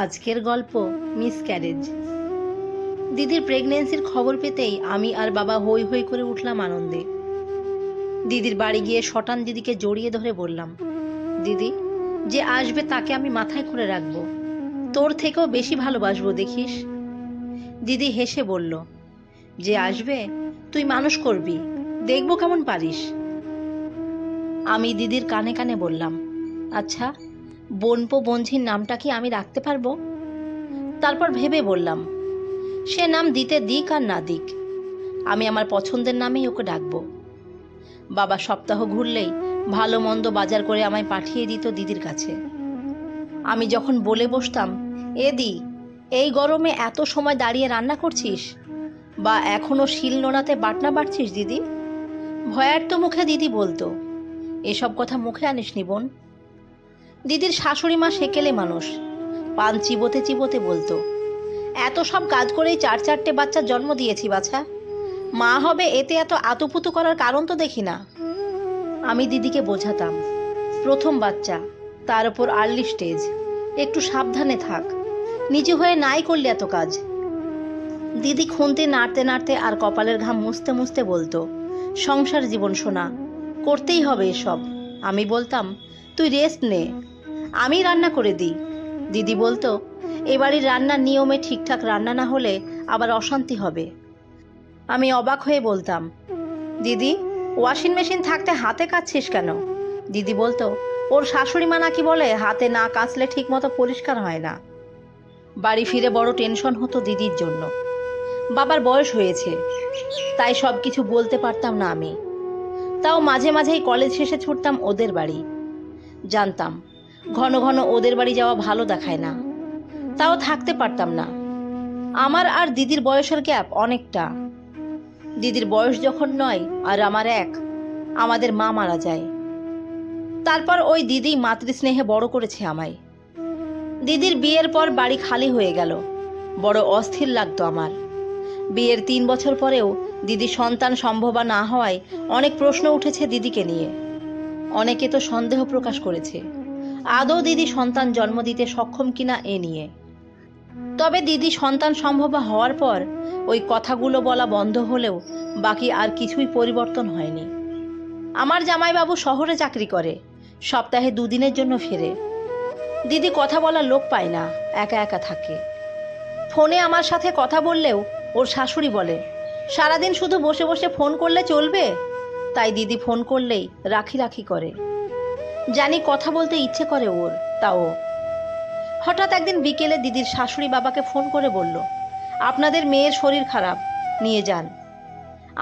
আজকের গল্প মিসক্যারেজ। দিদির প্রেগন্যান্সির খবর পেতেই আমি আর বাবা হই হই করে উঠলাম আনন্দে। দিদির বাড়ি গিয়ে শটান দিদিকে জড়িয়ে ধরে বললাম, দিদি, যে আসবে তাকে আমি মাথায় করে রাখবো, তোর থেকেও বেশি ভালোবাসবো দেখিস। দিদি হেসে বলল, যে আসবে তুই মানুষ করবি, দেখবো কেমন পারিস। আমি দিদির কানে কানে বললাম, আচ্ছা, বনপো বঞ্ঝির নামটা কি আমি রাখতে পারবো? তারপর ভেবে বললাম, সে নাম দিতে দিক আর না দিক, আমি আমার পছন্দের নামেই ওকে ডাকবো। বাবা সপ্তাহ ঘুরলেই ভালো মন্দ বাজার করে আমায় পাঠিয়ে দিত দিদির কাছে। আমি যখন বলে বসতাম, দি, এই গরমে এত সময় দাঁড়িয়ে রান্না করছিস, বা এখনো শিল নোড়াতে বাটনা বাটছিস দিদি, ভয়ার্ত মুখে দিদি বলতো, এসব কথা মুখে আনিস নি বোন। দিদির শাশুড়ি মা সেকেলে মানুষ, পান চিবোতে চিবোতে বলতো, এত সব কাজ করেই 4-4টে বাচ্চার জন্ম দিয়েছি বাছা, মা হবে এতে এত আতুপুতু করার কারণ তো দেখি না। আমি দিদিকে বোঝাতাম, প্রথম বাচ্চা, তার উপর আর্লি স্টেজ, একটু সাবধানে থাক, নিজে হয়ে নাই করলে এত কাজ। দিদি খুন্তি নাড়তে নাড়তে আর কপালের ঘাম মুছতে মুছতে বলতো, সংসার জীবন সোনা, করতেই হবে এসব। আমি বলতাম, তুই রেস্ট নে, আমি রান্না করে দিই। দিদি বলতো, এ বাড়ির রান্নার নিয়মে ঠিকঠাক রান্না না হলে আবার অশান্তি হবে। আমি অবাক হয়ে বলতাম, দিদি, ওয়াশিং মেশিন থাকতে হাতে কাচ্ছিস কেন? দিদি বলতো, ওর শাশুড়ি মা নাকি বলে হাতে না কাচলে ঠিক মতো পরিষ্কার হয় না। বাড়ি ফিরে বড় টেনশন হতো দিদির জন্য। বাবার বয়স হয়েছে, তাই সব কিছু বলতে পারতাম না আমি। তাও মাঝে মাঝেই কলেজ শেষে ছুটতাম ওদের বাড়ি। জানতাম ঘন ঘন ওদের বাড়ি যাওয়া ভালো দেখায় না, তাও থাকতে পারতাম না। আমার আর দিদির বয়সের গ্যাপ অনেকটা। দিদির বয়স যখন 9 আর আমার 1, আমাদের মা মারা যায়। তারপর ওই দিদি মাতৃস্নেহে বড় করেছে আমায়। দিদির বিয়ের পর বাড়ি খালি হয়ে গেল, বড় অস্থির লাগতো আমার। বিয়ের 3 বছর পরেও দিদি সন্তান সম্ভবা না হওয়ায় অনেক প্রশ্ন উঠেছে দিদিকে নিয়ে। অনেকে তো সন্দেহ প্রকাশ করেছে আদৌ দিদি সন্তান জন্ম দিতে সক্ষম কিনা এ নিয়ে। তবে দিদি সন্তান সম্ভবা হওয়ার পর ওই কথাগুলো বলা বন্ধ হলেও বাকি আর কিছুই পরিবর্তন হয়নি। আমার জামাইবাবু শহরে চাকরি করে, সপ্তাহে 2 দিনের জন্য ফেরে। দিদি কথা বলার লোক পায় না, একা একা থাকে। ফোনে আমার সাথে কথা বললেও ওর শাশুড়ি বলে, সারাদিন শুধু বসে বসে ফোন করলে চলবে? তাই দিদি ফোন করলেই রাখি রাখি করে। জানি কথা বলতে ইচ্ছে করে ওর, তাও। হঠাৎ একদিন বিকেলে দিদির শাশুড়ি বাবাকে ফোন করে বলল, আপনাদের মেয়ের শরীর খারাপ, নিয়ে যান।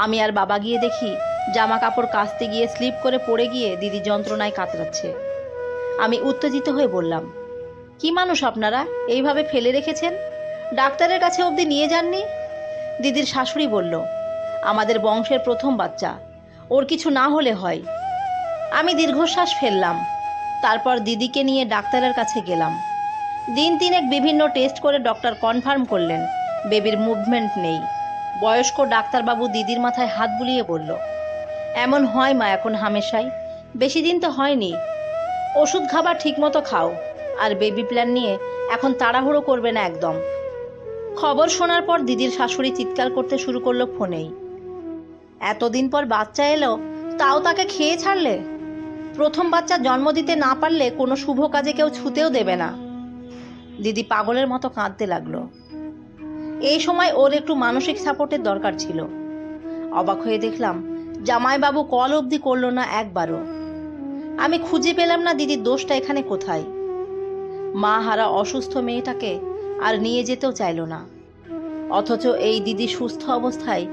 আমি আর বাবা গিয়ে দেখি জামা কাপড় কাচতে গিয়ে স্লিপ করে পড়ে গিয়ে দিদি যন্ত্রণায় কাতরাচ্ছে। আমি উত্তেজিত হয়ে বললাম, কি মানুষ আপনারা, এইভাবে ফেলে রেখেছেন, ডাক্তারের কাছে অবধি নিয়ে যাননি? দিদির শাশুড়ি বলল, আমাদের বংশের প্রথম বাচ্চা, ওর কিছু না হলে হয়। আমি দীর্ঘশ্বাস ফেললাম। তারপর দিদিকে নিয়ে ডাক্তারের কাছে গেলাম। দিন 3 বিভিন্ন টেস্ট করে ডক্টর কনফার্ম করলেন বেবির মুভমেন্ট নেই। বয়স্ক ডাক্তারবাবু দিদির মাথায় হাত বুলিয়ে বলল, এমন হয় মা এখন হামেশাই, বেশি দিন তো হয়নি, ওষুধ খাবার ঠিকমতো খাও, আর বেবি প্ল্যান নিয়ে এখন তাড়াহুড়ো করবে না একদম। খবর শোনার পর দিদির শাশুড়ি চিৎকার করতে শুরু করলো ফোনেই, এতদিন পর বাচ্চা এলো, তাও তাকে খেয়ে ছাড়লে? প্রথম বাচ্চা জন্ম দিতে না পারলে কোনো শুভ কাজে কেউ ছুতেও দেবে না। দিদি পাগলের মতো কাঁদতে লাগলো। এই সময় ওর একটু মানসিক সাপোর্টের দরকার ছিল। অবাক হয়ে দেখলাম জামাইবাবু কল অবধি করলো না একবারও। আমি খুঁজে পেলাম না দিদির দোষটা এখানে কোথায়। মা হারা অসুস্থ মেয়েটাকে আর নিয়ে যেতেও চাইল না, অথচ এই দিদি সুস্থ অবস্থায়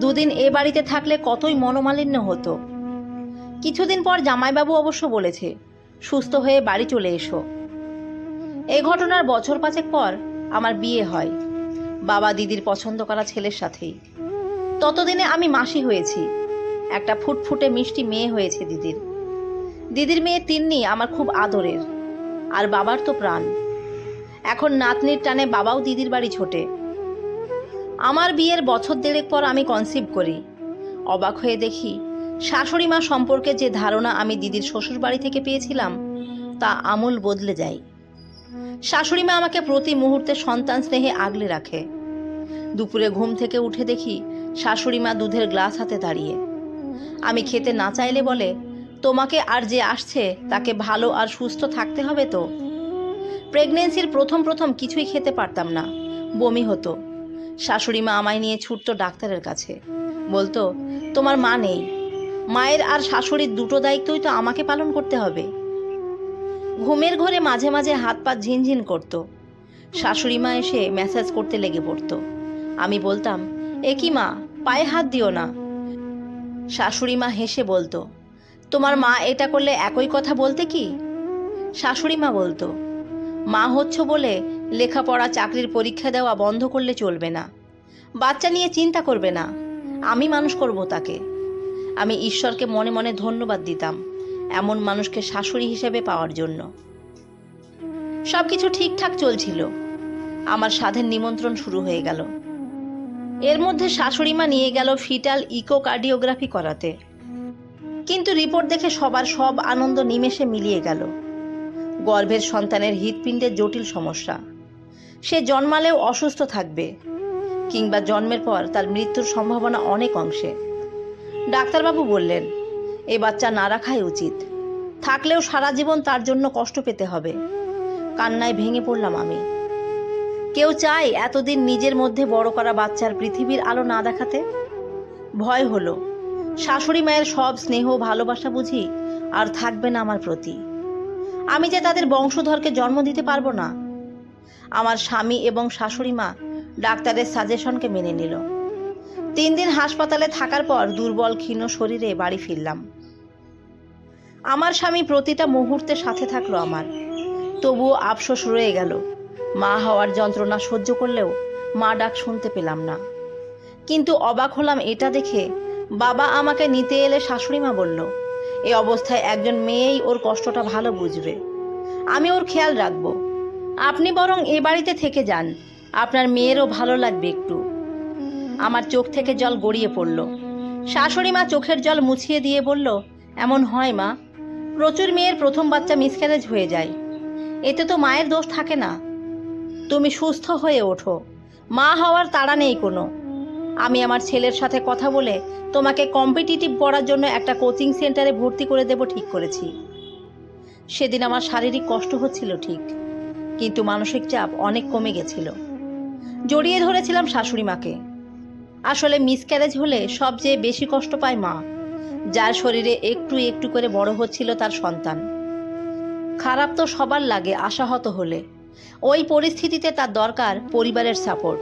2 দিন এ বাড়িতে থাকলে কতই মনোমালিন্য হতো। কিছুদিন পর জামাইবাবু অবশ্য বলেছে, সুস্থ হয়ে বাড়ি চলে এসো। এই ঘটনার বছর 5 পর আমার বিয়ে হয়, বাবা দিদির পছন্দ করা ছেলের সাথেই। ততদিনে আমি মাসি হয়েছি, একটা ফুটফুটে মিষ্টি মেয়ে হয়েছে দিদির। দিদির মেয়ে তিন্নি আমার খুব আদরের, আর বাবার তো প্রাণ। এখন নাতনির টানে বাবাও দিদির বাড়ি ছোটে। আমার বিয়ের বছর 1.5 পর আমি কনসিভ করি। অবাক হয়ে দেখি শাশুড়ি মা সম্পর্কে যে ধারণা আমি দিদির শ্বশুর বাড়ি থেকে পেয়েছিলাম তা আমূল বদলে যায়। শাশুড়ি মা আমাকে প্রতি মুহূর্তে সন্তান স্নেহে আগলে রাখে। দুপুরে ঘুম থেকে উঠে দেখি শাশুড়ি মা দুধের গ্লাস হাতে দাঁড়িয়ে। আমি খেতে না চাইলে বলে, তোমাকে আর যে আসছে তাকে ভালো আর সুস্থ থাকতে হবে তো। প্রেগনেন্সির প্রথম প্রথম কিছুই খেতে পারতাম না, বমি হতো। শাশুড়ি মা আমায় নিয়ে ছুটতো ডাক্তারের কাছে, বলতো তোমার মা নেই, মায়ের আর শাশুড়ির দুটো দায়িত্বই তো আমাকে পালন করতে হবে। ঘুমের ঘরে মাঝে মাঝে হাত পা ঝিনঝিন করত। শাশুড়ি মা এসে ম্যাসাজ করতে লেগে পড়তো। আমি বলতাম, এ কি মা, পায়ে হাত দিও না। শাশুড়ি মা হেসে বলতো, তোমার মা এটা করলে একই কথা বলতে কি। শাশুড়ি মা বলতো, মা হচ্ছ বলে লেখাপড়া চাকরির পরীক্ষা দেওয়া বন্ধ করলে চলবে না, বাচ্চা নিয়ে চিন্তা করবে না, আমি মানুষ করব তাকে। আমি ঈশ্বরকে মনে মনে ধন্যবাদ দিতাম এমন মানুষকে শাশুড়ি হিসেবে পাওয়ার জন্য। সবকিছু ঠিকঠাক চলছিল। আমার সাধের নিমন্ত্রণ শুরু হয়ে গেল। এর মধ্যে শাশুড়ি মা নিয়ে গেল ফিটাল ইকোকার্ডিওগ্রাফি করাতে। কিন্তু রিপোর্ট দেখে সবার সব আনন্দ নিমেষে মিলিয়ে গেল। গর্ভের সন্তানের হৃৎপিণ্ডের জটিল সমস্যা, সে জন্মালেও অসুস্থ থাকবে, কিংবা জন্মের পর তার মৃত্যুর সম্ভাবনা অনেক অংশে। ডাক্তারবাবু বললেন, এ বাচ্চা না রাখাই উচিত, থাকলেও সারা জীবন তার জন্য কষ্ট পেতে হবে। কান্নায় ভেঙে পড়লাম আমি। কেউ চায় এতদিন নিজের মধ্যে বড় করা বাচ্চার পৃথিবীর আলো না দেখাতে? ভয় হলো, শাশুড়ি মায়ের সব স্নেহ ভালোবাসা বুঝি আর থাকবে না আমার প্রতি। আমি যে তাদের বংশধরকে জন্ম দিতে পারবো না। আমার স্বামী এবং শাশুড়ি মা ডাক্তারের সাজেশনকে মেনে নিল। 3 দিন হাসপাতালে থাকার পর দুর্বল ক্ষীণ শরীরে বাড়ি ফিরলাম। আমার স্বামী প্রতিটা মুহূর্তে সাথে থাকলো আমার। তবুও আফসোস রয়ে গেল, মা হওয়ার যন্ত্রণা সহ্য করলেও মা ডাক শুনতে পেলাম না। কিন্তু অবাক হলাম এটা দেখে, বাবা আমাকে নিতে এলে শাশুড়ি মা বলল, এই অবস্থায় একজন মেয়েই ওর কষ্টটা ভালো বুঝবে, আমি ওর খেয়াল রাখবো। আপনি বরং এ বাড়িতে থেকে যান, আপনার মেয়েরও ভালো লাগবে একটু। আমার চোখ থেকে জল গড়িয়ে পড়ল। শাশুড়ি মা চোখের জল মুছিয়ে দিয়ে বলল, এমন হয় মা, প্রচুর মেয়ের প্রথম বাচ্চা মিসক্যারেজ হয়ে যায়, এতে তো মায়ের দোষ থাকে না। তুমি সুস্থ হয়ে ওঠো, মা হওয়ার তাড়া নেই কোনো। আমি আমার ছেলের সাথে কথা বলে তোমাকে কম্পিটিটিভ পড়ার জন্য একটা কোচিং সেন্টারে ভর্তি করে দেব ঠিক করেছি। সেদিন আমার শারীরিক কষ্ট হচ্ছিল ঠিক, কিন্তু মানসিক চাপ অনেক কমে গেছিল। জড়িয়ে ধরেছিলাম শাশুড়ি মাকে। আসলে মিসক্যারেজ হলে সবচেয়ে বেশি কষ্ট পায় মা, যার শরীরে একটু একটু করে বড় হচ্ছিল তার সন্তান। খারাপ তো সবার লাগে আশাহত হলে, ওই পরিস্থিতিতে তার দরকার পরিবারের সাপোর্ট।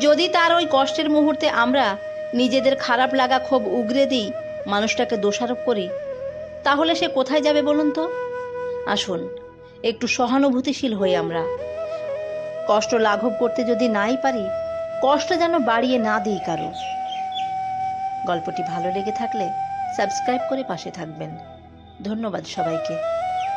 যদি তার ওই কষ্টের মুহূর্তে আমরা নিজেদের খারাপ লাগা ক্ষোভ উগরে দিই, মানুষটাকে দোষারোপ করি, তাহলে সে কোথায় যাবে বলুন তো? আসুন একটু সহানুভূতিশীল হই আমরা। কষ্ট লাঘব করতে যদি নাই পারি, কষ্ট যেন বাড়িয়ে না দিই কারো। গল্পটি ভালো লেগে থাকলে সাবস্ক্রাইব করে পাশে থাকবেন। ধন্যবাদ সবাইকে।